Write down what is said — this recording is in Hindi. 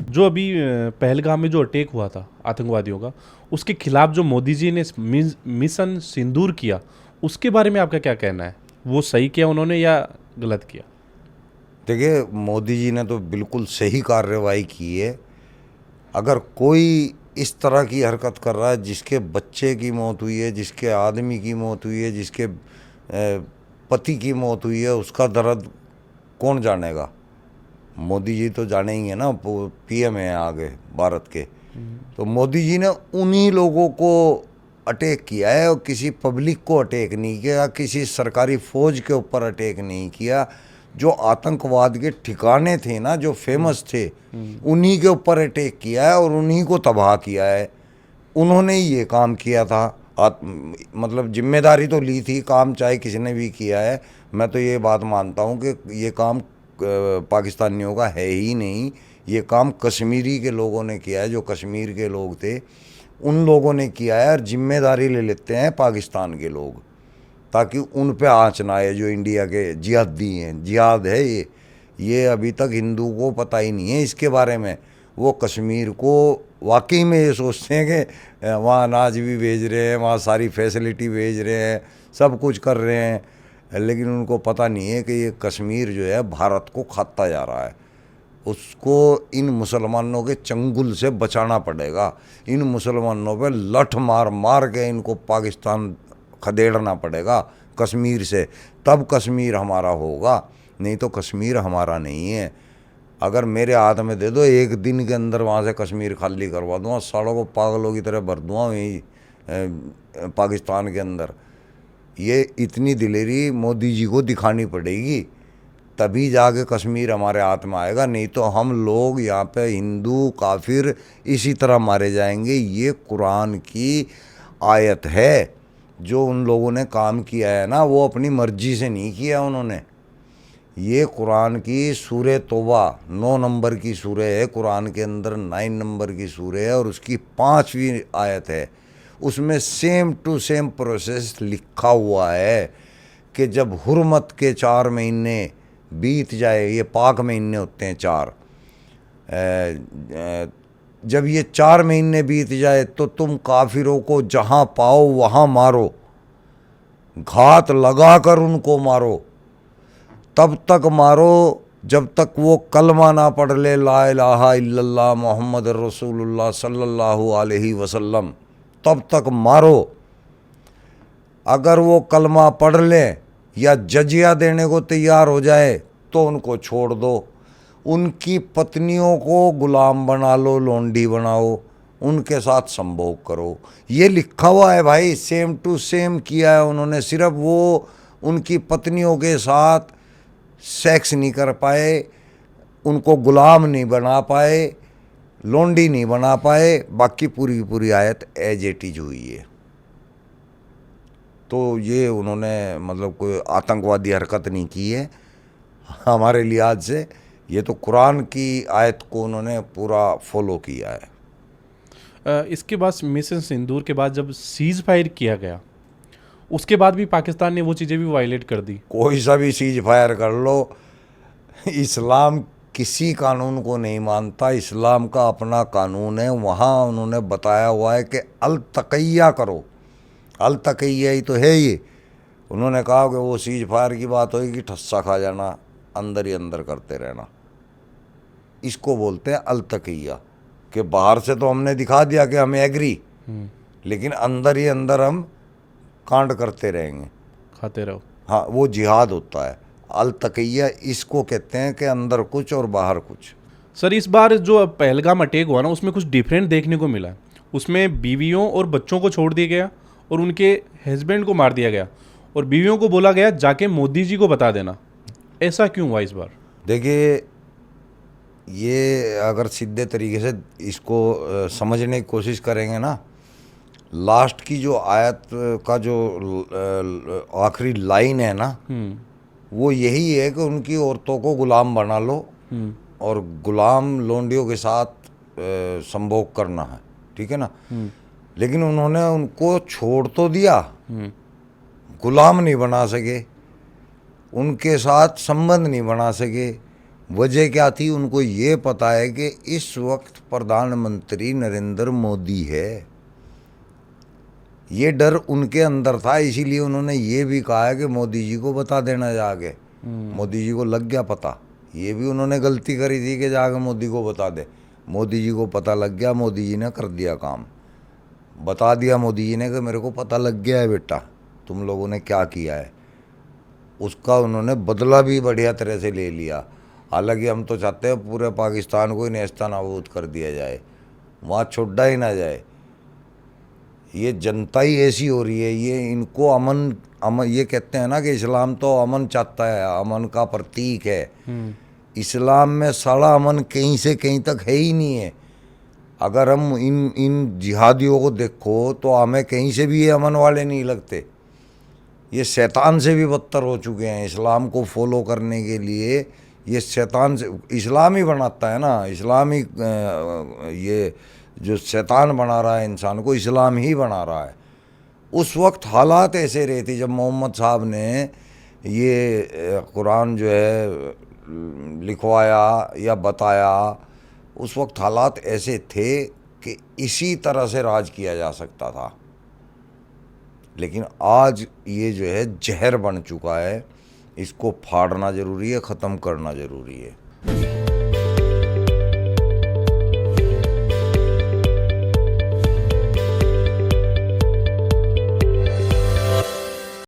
जो अभी पहलगाम में जो अटैक हुआ था आतंकवादियों का, उसके खिलाफ जो मोदी जी ने मिशन सिंदूर किया, उसके बारे में आपका क्या कहना है? वो सही किया उन्होंने या गलत किया? देखिए, मोदी जी ने तो बिल्कुल सही कार्रवाई की है। अगर कोई इस तरह की हरकत कर रहा है, जिसके बच्चे की मौत हुई है, जिसके आदमी की मौत हुई है, जिसके पति की मौत हुई है, उसका दर्द कौन जानेगा? मोदी जी तो जाने ही है ना, पीएम है आगे भारत के। तो मोदी जी ने उन्हीं लोगों को अटैक किया है, और किसी पब्लिक को अटैक नहीं किया, किसी सरकारी फौज के ऊपर अटैक नहीं किया। जो आतंकवाद के ठिकाने थे ना, जो फेमस थे, उन्हीं के ऊपर अटैक किया है और उन्हीं को तबाह किया है। उन्होंने ही ये काम किया था। मतलब जिम्मेदारी तो ली थी, काम चाहे किसी ने भी किया है। मैं तो ये बात मानता हूँ कि ये काम पाकिस्तानियों का है ही नहीं। ये काम कश्मीरी के लोगों ने किया है, जो कश्मीर के लोग थे उन लोगों ने किया है, और जिम्मेदारी ले लेते हैं पाकिस्तान के लोग, ताकि उन पे आँच ना आए जो इंडिया के जिहादी हैं। जिहाद है ये अभी तक हिंदू को पता ही नहीं है इसके बारे में। वो कश्मीर को वाकई में ये सोचते हैं कि वहाँ अनाज भी भेज रहे हैं, वहाँ सारी फैसिलिटी भेज रहे हैं, सब कुछ कर रहे हैं, लेकिन उनको पता नहीं है कि ये कश्मीर जो है भारत को खाता जा रहा है। उसको इन मुसलमानों के चंगुल से बचाना पड़ेगा। इन मुसलमानों पे लठ मार मार के इनको पाकिस्तान खदेड़ना पड़ेगा कश्मीर से, तब कश्मीर हमारा होगा, नहीं तो कश्मीर हमारा नहीं है। अगर मेरे हाथ में दे दो, एक दिन के अंदर वहाँ से कश्मीर खाली करवा दूँगा, सालों को पागलों की तरह भर दूँगा वहीं पाकिस्तान के अंदर। ये इतनी दिलेरी मोदी जी को दिखानी पड़ेगी, तभी जाके कश्मीर हमारे हाथ में आएगा, नहीं तो हम लोग यहाँ पे हिंदू काफिर इसी तरह मारे जाएंगे। ये कुरान की आयत है। जो उन लोगों ने काम किया है ना, वो अपनी मर्जी से नहीं किया उन्होंने। ये कुरान की सूरह तौबा 9 नंबर की सूरह है, कुरान के अंदर 9 नंबर की सूरह है, और उसकी 5वीं आयत है। उसमें सेम टू सेम प्रोसेस लिखा हुआ है कि जब हुर्मत के 4 महीने बीत जाए, ये पाक महीने होते हैं 4, जब ये 4 महीने बीत जाए तो तुम काफिरों को जहाँ पाओ वहाँ मारो, घात लगाकर उनको मारो। तब तक मारो जब तक वो कलमा ना पढ़ ले, ला इलाहा इल्लल्लाह मोहम्मद रसूलुल्लाह सल्लल्लाहु अलैहि वसल्लम, तब तक मारो। अगर वो कलमा पढ़ ले या जजिया देने को तैयार हो जाए तो उनको छोड़ दो। उनकी पत्नियों को गुलाम बना लो, लोंडी बनाओ, उनके साथ संभोग करो। ये लिखा हुआ है भाई, सेम टू सेम किया है उन्होंने। सिर्फ वो उनकी पत्नियों के साथ सेक्स नहीं कर पाए, उनको गुलाम नहीं बना पाए, लोंडी नहीं बना पाए, बाकी पूरी की पूरी आयत एज इट इज हुई है। तो ये उन्होंने मतलब कोई आतंकवादी हरकत नहीं की है हमारे लिहाज से। ये तो कुरान की आयत को उन्होंने पूरा फॉलो किया है। इसके बाद मिशन सिंदूर के बाद जब सीज फायर किया गया, उसके बाद भी पाकिस्तान ने वो चीज़ें भी वायलेट कर दी। कोई सा भी सीज फायर कर लो, इस्लाम किसी कानून को नहीं मानता। इस्लाम का अपना कानून है, वहाँ उन्होंने बताया हुआ है कि अल तकैया करो। अल तकैया ही तो है ये। उन्होंने कहा कि वो सीज फायर की बात होगी कि ठस्सा खा जाना, अंदर ही अंदर करते रहना, इसको बोलते हैं अल तकैया। कि बाहर से तो हमने दिखा दिया कि हमें एग्री, लेकिन अंदर ही अंदर हम कांड करते रहेंगे। खाते रहो। हाँ, वो जिहाद होता है। अल तकैया इसको कहते हैं कि अंदर कुछ और बाहर कुछ। सर, इस बार जो पहलगाम अटैक हुआ ना, उसमें कुछ डिफरेंट देखने को मिला। उसमें बीवियों और बच्चों को छोड़ दिया गया और उनके हस्बैंड को मार दिया गया, और बीवियों को बोला गया जाके मोदी जी को बता देना। ऐसा क्यों हुआ इस बार? देखिए, ये अगर सीधे तरीके से इसको समझने की कोशिश करेंगे ना, लास्ट की जो आयत का जो आखिरी लाइन है ना, वो यही है कि उनकी औरतों को गुलाम बना लो और गुलाम लोंडियों के साथ संभोग करना है, ठीक है ना। लेकिन उन्होंने उनको छोड़ तो दिया, गुलाम नहीं बना सके, उनके साथ संबंध नहीं बना सके, वजह क्या थी? उनको ये पता है कि इस वक्त प्रधानमंत्री नरेंद्र मोदी है। ये डर उनके अंदर था, इसीलिए उन्होंने ये भी कहा है कि मोदी जी को बता देना जाके। मोदी जी को लग गया पता, ये भी उन्होंने गलती करी थी कि जाके मोदी को बता दे। मोदी जी को पता लग गया, मोदी जी ने कर दिया काम, बता दिया मोदी जी ने कि मेरे को पता लग गया है बेटा तुम लोगों ने क्या किया है। उसका उन्होंने बदला भी बढ़िया तरह से ले लिया। हालांकि हम तो चाहते हैं पूरे पाकिस्तान को ही नेस्तनाबूद कर दिया जाए, वहाँ छोड़ा ही ना जाए। ये जनता ही ऐसी हो रही है, ये इनको अमन ये कहते हैं ना कि इस्लाम तो अमन चाहता है, अमन का प्रतीक है। इस्लाम में सारा अमन कहीं से कहीं तक है ही नहीं है। अगर हम इन जिहादियों को देखो तो हमें कहीं से भी ये अमन वाले नहीं लगते। ये शैतान से भी बदतर हो चुके हैं। इस्लाम को फॉलो करने के लिए ये शैतान से, इस्लाम ही बनाता है ना, इस्लाम ही ये जो शैतान बना रहा है इंसान को, इस्लाम ही बना रहा है। उस वक्त हालात ऐसे रहे थे जब मोहम्मद साहब ने ये कुरान जो है लिखवाया या बताया, उस वक्त हालात ऐसे थे कि इसी तरह से राज किया जा सकता था। लेकिन आज ये जो है जहर बन चुका है, इसको फाड़ना ज़रूरी है, ख़त्म करना ज़रूरी है।